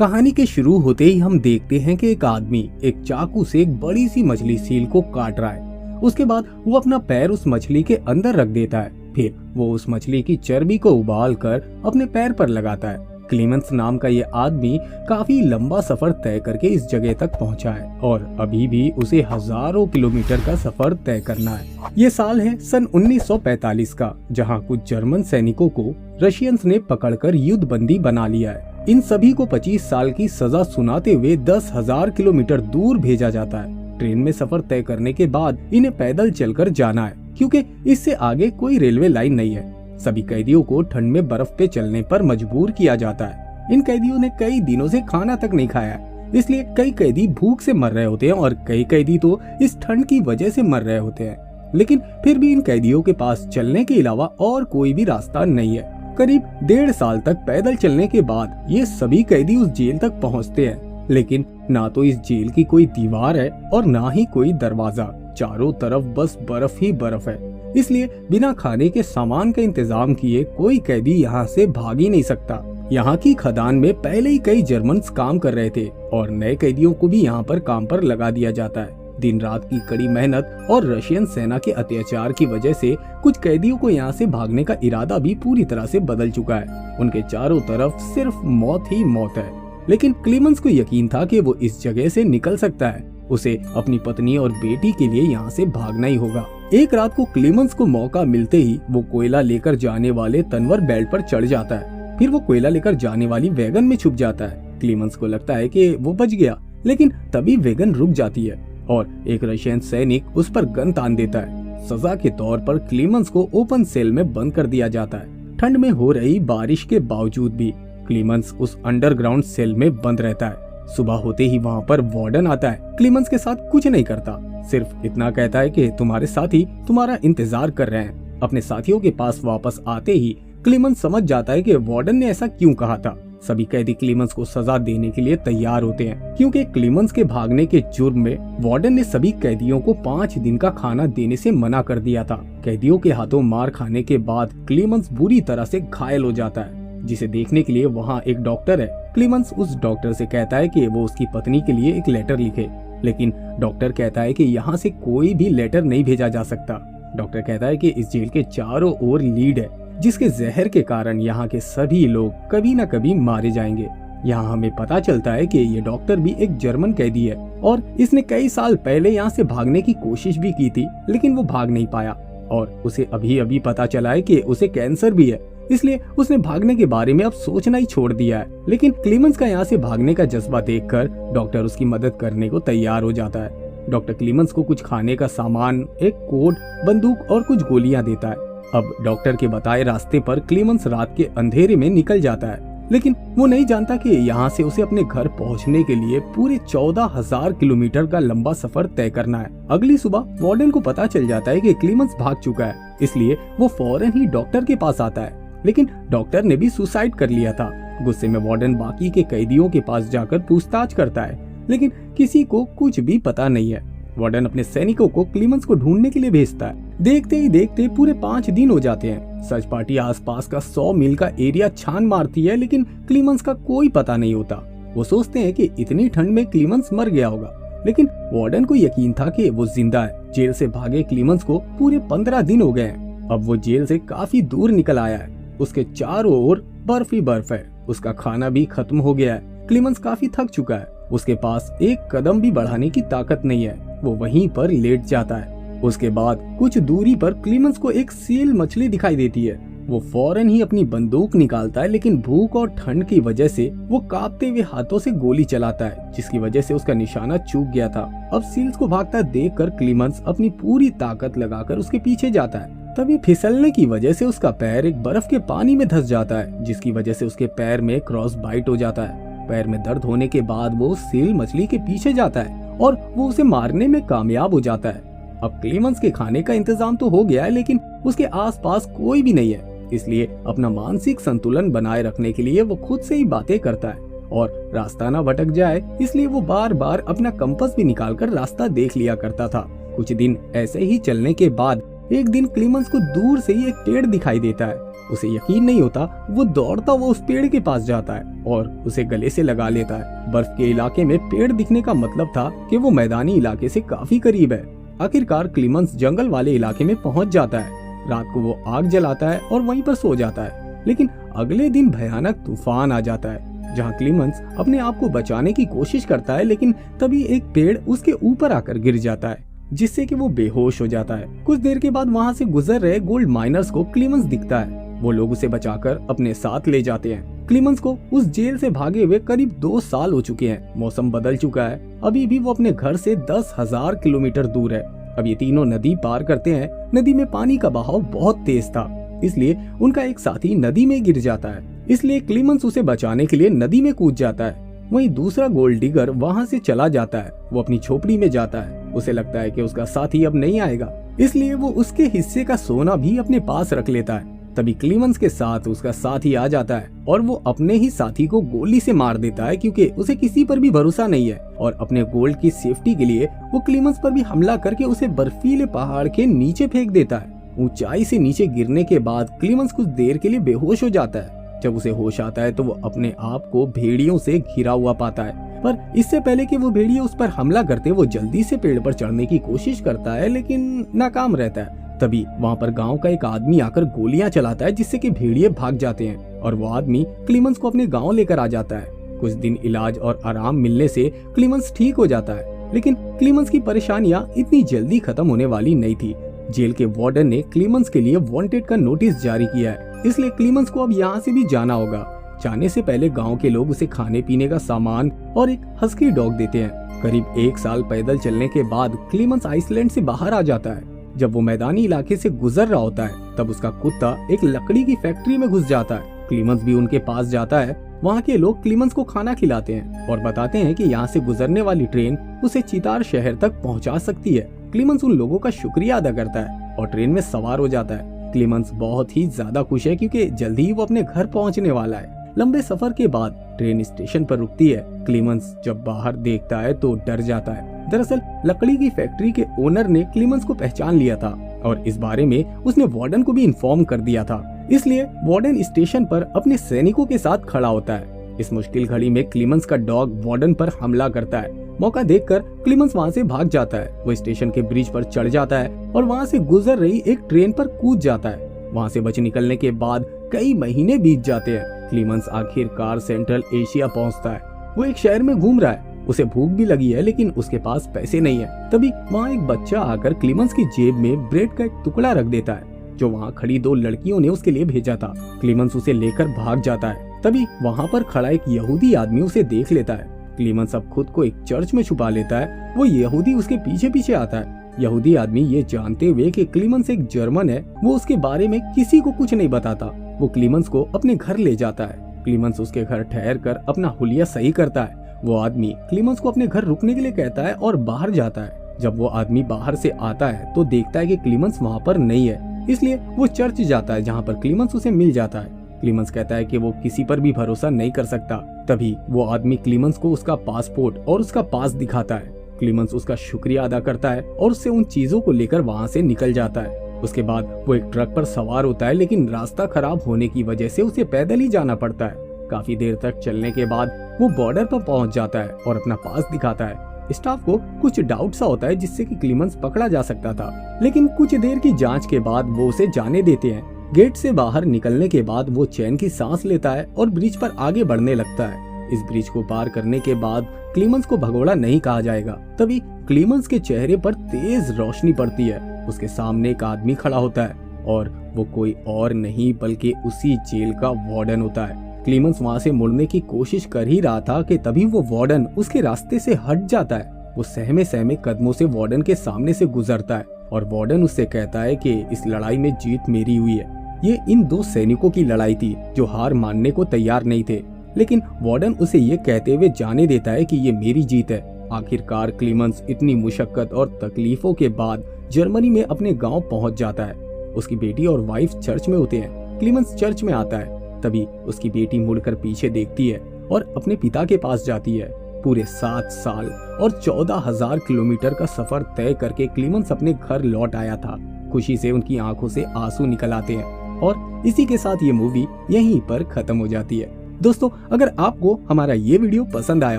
कहानी के शुरू होते ही हम देखते हैं कि एक आदमी एक चाकू से एक बड़ी सी मछली सील को काट रहा है। उसके बाद वो अपना पैर उस मछली के अंदर रख देता है। फिर वो उस मछली की चर्बी को उबाल कर अपने पैर पर लगाता है। क्लीमेंस नाम का ये आदमी काफी लंबा सफर तय करके इस जगह तक पहुंचा है और अभी भी उसे हजारों किलोमीटर का सफर तय करना है। ये साल है सन 1945 का, जहां कुछ जर्मन सैनिकों को रशियंस ने पकड़कर युद्ध बंदी बना लिया है। इन सभी को 25 साल की सजा सुनाते हुए 10,000 किलोमीटर दूर भेजा जाता है। ट्रेन में सफर तय करने के बाद इन्हें पैदल चलकर जाना है, क्योंकि इससे आगे कोई रेलवे लाइन नहीं है। सभी कैदियों को ठंड में बर्फ पे चलने पर मजबूर किया जाता है। इन कैदियों ने कई दिनों से खाना तक नहीं खाया, इसलिए कई कैदी भूख से मर रहे होते हैं और कई कैदी तो इस ठंड की वजह से मर रहे होते हैं। लेकिन फिर भी इन कैदियों के पास चलने के अलावा और कोई भी रास्ता नहीं है। करीब 1.5 साल तक पैदल चलने के बाद ये सभी कैदी उस जेल तक पहुंचते हैं, लेकिन ना तो इस जेल की कोई दीवार है और ना ही कोई दरवाजा। चारों तरफ बस बर्फ ही बर्फ है, इसलिए बिना खाने के सामान का इंतजाम किए कोई कैदी यहाँ से भाग ही नहीं सकता। यहाँ की खदान में पहले ही कई जर्मन्स काम कर रहे थे और नए कैदियों को भी यहाँ पर काम पर लगा दिया जाता है। दिन रात की कड़ी मेहनत और रशियन सेना के अत्याचार की वजह से कुछ कैदियों को यहाँ से भागने का इरादा भी पूरी तरह से बदल चुका है। उनके चारों तरफ सिर्फ मौत ही मौत है, लेकिन क्लीमेंस को यकीन था कि वो इस जगह से निकल सकता है। उसे अपनी पत्नी और बेटी के लिए यहाँ से भागना ही होगा। एक रात को क्लीमेंस को मौका मिलते ही वो कोयला लेकर जाने वाले तनवर बेल्ट पर चढ़ जाता है। फिर वो कोयला लेकर जाने वाली वैगन में छुप जाता है। क्लीमेंस को लगता है कि वो बच गया, लेकिन तभी वैगन रुक जाती है और एक रशियन सैनिक उस पर गन तान देता है। सजा के तौर पर क्लीमेंस को ओपन सेल में बंद कर दिया जाता है। ठंड में हो रही बारिश के बावजूद भी क्लीमेंस उस अंडरग्राउंड सेल में बंद रहता है। सुबह होते ही वहाँ पर वार्डन आता है। क्लीमेंस के साथ कुछ नहीं करता, सिर्फ इतना कहता है कि तुम्हारे साथी तुम्हारा इंतजार कर रहे हैं। अपने साथियों के पास वापस आते ही क्लीमेंस समझ जाता है कि वार्डन ने ऐसा क्यों कहा था। सभी कैदी क्लीमेंस को सजा देने के लिए तैयार होते हैं, क्योंकि क्लीमेंस के भागने के जुर्म में वार्डन ने सभी कैदियों को 5 दिन का खाना देने से मना कर दिया था। कैदियों के हाथों मार खाने के बाद क्लीमेंस बुरी तरह से घायल हो जाता है, जिसे देखने के लिए वहाँ एक डॉक्टर है। क्लीमेंस उस डॉक्टर से कहता है कि वो उसकी पत्नी के लिए एक लेटर लिखे, लेकिन डॉक्टर कहता है कि यहाँ से कोई भी लेटर नहीं भेजा जा सकता। डॉक्टर कहता है कि इस जेल के चारों ओर लीड है, जिसके जहर के कारण यहाँ के सभी लोग कभी न कभी मारे जाएंगे। यहाँ हमें पता चलता है कि ये डॉक्टर भी एक जर्मन कैदी है और इसने कई साल पहले यहाँ से भागने की कोशिश भी की थी, लेकिन वो भाग नहीं पाया और उसे अभी अभी पता चला है कि उसे कैंसर भी है, इसलिए उसने भागने के बारे में अब सोचना ही छोड़ दिया है। लेकिन क्लीमेंस का यहाँ से भागने का जज्बा देखकर डॉक्टर उसकी मदद करने को तैयार हो जाता है। डॉक्टर क्लीमेंस को कुछ खाने का सामान, एक कोट, बंदूक और कुछ गोलियां देता है। अब डॉक्टर के बताए रास्ते पर क्लीमेंस रात के अंधेरे में निकल जाता है, लेकिन वो नहीं जानता कि यहाँ से उसे अपने घर पहुँचने के लिए पूरे 14,000 किलोमीटर का लंबा सफर तय करना है। अगली सुबह वार्डन को पता चल जाता है कि क्लीमेंस भाग चुका है, इसलिए वो फौरन ही डॉक्टर के पास आता है, लेकिन डॉक्टर ने भी सुसाइड कर लिया था। गुस्से में वार्डन बाकी के कैदियों के पास जाकर पूछताछ करता है, लेकिन किसी को कुछ भी पता नहीं है। वार्डन अपने सैनिकों को क्लीमेंस को ढूंढने के लिए भेजता है। देखते ही देखते पूरे 5 दिन हो जाते हैं। सर्च पार्टी आसपास का 100 मील का एरिया छान मारती है, लेकिन क्लीमेंस का कोई पता नहीं होता। वो सोचते हैं कि इतनी ठंड में क्लीमेंस मर गया होगा, लेकिन वार्डन को यकीन था कि वो जिंदा है। जेल से भागे क्लीमेंस को पूरे 15 दिन हो गए हैं। अब वो जेल से काफी दूर निकल आया है। उसके चारों ओर बर्फ ही बर्फ है। उसका खाना भी खत्म हो गया है। क्लीमेंस काफी थक चुका है। उसके पास एक कदम भी बढ़ाने की ताकत नहीं है। वो वहीं पर लेट जाता है। उसके बाद कुछ दूरी पर क्लीमेंस को एक सील मछली दिखाई देती है। वो फौरन ही अपनी बंदूक निकालता है, लेकिन भूख और ठंड की वजह से वो कांपते हुए हाथों से गोली चलाता है, जिसकी वजह से उसका निशाना चूक गया था। अब सील्स को भागता देखकर क्लीमेंस अपनी पूरी ताकत लगाकर उसके पीछे जाता है। तभी फिसलने की वजह से उसका पैर एक बर्फ के पानी में धंस जाता है, जिसकी वजह से उसके पैर में क्रॉस बाइट हो जाता है। पैर में दर्द होने के बाद वो सील मछली के पीछे जाता है और वो उसे मारने में कामयाब हो जाता है। अब क्लीमेंस के खाने का इंतजाम तो हो गया है, लेकिन उसके आसपास कोई भी नहीं है, इसलिए अपना मानसिक संतुलन बनाए रखने के लिए वो खुद से ही बातें करता है और रास्ता न भटक जाए, इसलिए वो बार बार अपना कंपास भी निकालकर रास्ता देख लिया करता था। कुछ दिन ऐसे ही चलने के बाद एक दिन क्लीमेंस को दूर से ही एक पेड़ दिखाई देता है। उसे यकीन नहीं होता, वो दौड़ता हुआ उस पेड़ के पास जाता है और उसे गले से लगा लेता है। बर्फ के इलाके में पेड़ दिखने का मतलब था कि वो मैदानी इलाके से काफी करीब है। आखिरकार क्लीमेंस जंगल वाले इलाके में पहुंच जाता है। रात को वो आग जलाता है और वहीं पर सो जाता है। लेकिन अगले दिन भयानक तूफान आ जाता है, जहां क्लीमेंस अपने आप को बचाने की कोशिश करता है, लेकिन तभी एक पेड़ उसके ऊपर आकर गिर जाता है, जिससे कि वो बेहोश हो जाता है। कुछ देर के बाद वहां से गुजर रहे गोल्ड माइनर्स को क्लीमेंस दिखता है। वो लोग उसे बचाकर अपने साथ ले जाते हैं। क्लीमेंस को उस जेल से भागे हुए करीब 2 साल हो चुके हैं। मौसम बदल चुका है। अभी भी वो अपने घर से 10,000 किलोमीटर दूर है। अब ये तीनों नदी पार करते हैं। नदी में पानी का बहाव बहुत तेज था, इसलिए उनका एक साथी नदी में गिर जाता है। इसलिए क्लीमेंस उसे बचाने के लिए नदी में कूद जाता है। वहीं दूसरा गोल्ड डिगर वहां से चला जाता है। वो अपनी झोपड़ी में जाता है। उसे लगता है कि उसका साथी अब नहीं आएगा, इसलिए वो उसके हिस्से का सोना भी अपने पास रख लेता है। तभी क्लीमेंस के साथ उसका साथी आ जाता है और वो अपने ही साथी को गोली से मार देता है, क्योंकि उसे किसी पर भी भरोसा नहीं है। और अपने गोल्ड की सेफ्टी के लिए वो क्लीमेंस पर भी हमला करके उसे बर्फीले पहाड़ के नीचे फेंक देता है। ऊंचाई से नीचे गिरने के बाद क्लीमेंस कुछ देर के लिए बेहोश हो जाता है। जब उसे होश आता है तो वो अपने आप को भेड़ियों से घिरा हुआ पाता है, पर इससे पहले कि वो भेड़िए उस पर हमला करते, वो जल्दी से पेड़ पर चढ़ने की कोशिश करता है, लेकिन नाकाम रहता है। तभी वहाँ पर गांव का एक आदमी आकर गोलियां चलाता है, जिससे कि भेड़िए भाग जाते हैं और वो आदमी क्लीमेंस को अपने गांव लेकर आ जाता है। कुछ दिन इलाज और आराम मिलने से क्लीमेंस ठीक हो जाता है, लेकिन क्लीमेंस की परेशानियां इतनी जल्दी खत्म होने वाली नहीं थी। जेल के वार्डन ने क्लीमेंस के लिए वांटेड का नोटिस जारी किया है, इसलिए क्लीमेंस को अब यहाँ से भी जाना होगा। जाने से पहले गांव के लोग उसे खाने पीने का सामान और एक हस्की डॉग देते हैं। करीब 1 साल पैदल चलने के बाद क्लीमेंस आइसलैंड से बाहर आ जाता है। जब वो मैदानी इलाके से गुजर रहा होता है, तब उसका कुत्ता एक लकड़ी की फैक्ट्री में घुस जाता है। क्लीमेंस भी उनके पास जाता है। वहाँ के लोग क्लीमेंस को खाना खिलाते हैं और बताते हैं कि यहाँ से गुजरने वाली ट्रेन उसे चितार शहर तक पहुँचा सकती है। क्लीमेंस उन लोगों का शुक्रिया अदा करता है और ट्रेन में सवार हो जाता है। क्लीमेंस बहुत ही ज्यादा खुश है, क्योंकि जल्दी ही वो अपने घर पहुँचने वाला है। लंबे सफर के बाद ट्रेन स्टेशन पर रुकती है। क्लीमेंस जब बाहर देखता है तो डर जाता है। दरअसल लकड़ी की फैक्ट्री के ओनर ने क्लीमेंस को पहचान लिया था और इस बारे में उसने वार्डन को भी इन्फॉर्म कर दिया था। इसलिए वार्डन स्टेशन पर अपने सैनिकों के साथ खड़ा होता है। इस मुश्किल घड़ी में क्लीमेंस का डॉग वार्डन पर हमला करता है। मौका देखकर क्लीमेंस वहां से भाग जाता है। वो स्टेशन के ब्रिज पर चढ़ जाता है और वहां से गुजर रही एक ट्रेन पर कूद जाता है। वहां से बच निकलने के बाद कई महीने बीत जाते हैं। क्लीमेंस आखिरकार सेंट्रल एशिया पहुंचता है। वो एक शहर में घूम रहा है। उसे भूख भी लगी है, लेकिन उसके पास पैसे नहीं है। तभी वहाँ एक बच्चा आकर क्लीमेंस की जेब में ब्रेड का एक टुकड़ा रख देता है, जो वहाँ खड़ी 2 लड़कियों ने उसके लिए भेजा था। क्लीमेंस उसे लेकर भाग जाता है। तभी वहाँ पर खड़ा एक यहूदी आदमी उसे देख लेता है। क्लीमेंस अब खुद को एक चर्च में छुपा लेता है। वो यहूदी उसके पीछे पीछे आता है। यहूदी आदमी ये जानते हुए कि क्लीमेंस एक जर्मन है, वो उसके बारे में किसी को कुछ नहीं बताता। वो क्लीमेंस को अपने घर ले जाता है। क्लीमेंस उसके घर ठहर कर अपना हुलिया सही करता है। वो आदमी क्लीमेंस को अपने घर रुकने के लिए कहता है और बाहर जाता है। जब वो आदमी बाहर से आता है तो देखता है कि क्लीमेंस वहाँ पर नहीं है, इसलिए वो चर्च जाता है, जहाँ पर क्लीमेंस उसे मिल जाता है। क्लीमेंस कहता है कि वो किसी पर भी भरोसा नहीं कर सकता। तभी वो आदमी क्लीमेंस को उसका पासपोर्ट और उसका पास दिखाता है। क्लीमेंस उसका शुक्रिया अदा करता है और उससे उन चीजों को लेकर वहाँ से निकल जाता है। उसके बाद वो एक ट्रक पर सवार होता है, लेकिन रास्ता खराब होने की वजह से उसे पैदल ही जाना पड़ता है। काफी देर तक चलने के बाद वो बॉर्डर पर पहुंच जाता है और अपना पास दिखाता है। स्टाफ को कुछ डाउट सा होता है, जिससे कि क्लीमेंस पकड़ा जा सकता था, लेकिन कुछ देर की जांच के बाद वो उसे जाने देते हैं। गेट से बाहर निकलने के बाद वो चैन की सांस लेता है और ब्रिज पर आगे बढ़ने लगता है। इस ब्रिज को पार करने के बाद क्लीमेंस को भगोड़ा नहीं कहा जाएगा। तभी क्लीमेंस के चेहरे पर तेज रोशनी पड़ती है। उसके सामने एक आदमी खड़ा होता है और वो कोई और नहीं बल्कि उसी जेल का वार्डन होता है। क्लीमेंस वहाँ से मुड़ने की कोशिश कर ही रहा था कि तभी वो वार्डन उसके रास्ते से हट जाता है। वो सहमे सहमे कदमों से वार्डन के सामने से गुजरता है और वार्डन उससे कहता है कि इस लड़ाई में जीत मेरी हुई है। ये इन 2 सैनिकों की लड़ाई थी जो हार मानने को तैयार नहीं थे, लेकिन वार्डन उसे ये कहते हुए जाने देता है कि ये मेरी जीत है। आखिरकार क्लीमेंस इतनी मुशक्कत और तकलीफों के बाद जर्मनी में अपने गाँव पहुँच जाता है। उसकी बेटी और वाइफ चर्च में होते हैं। क्लीमेंस चर्च में आता है। तभी उसकी बेटी मुड़कर पीछे देखती है और अपने पिता के पास जाती है। पूरे 7 साल और 14,000 किलोमीटर का सफर तय करके क्लीमेंस अपने घर लौट आया था। खुशी से उनकी आंखों से आंसू निकल आते हैं। और इसी के साथ ये मूवी यहीं पर खत्म हो जाती है। दोस्तों, अगर आपको हमारा ये वीडियो पसंद आया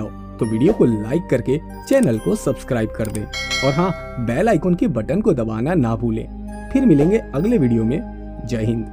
हो तो वीडियो को लाइक करके चैनल को सब्सक्राइब कर दें और हाँ, बेल आइकन के बटन को दबाना ना भूलें। फिर मिलेंगे अगले वीडियो में। जय हिंद।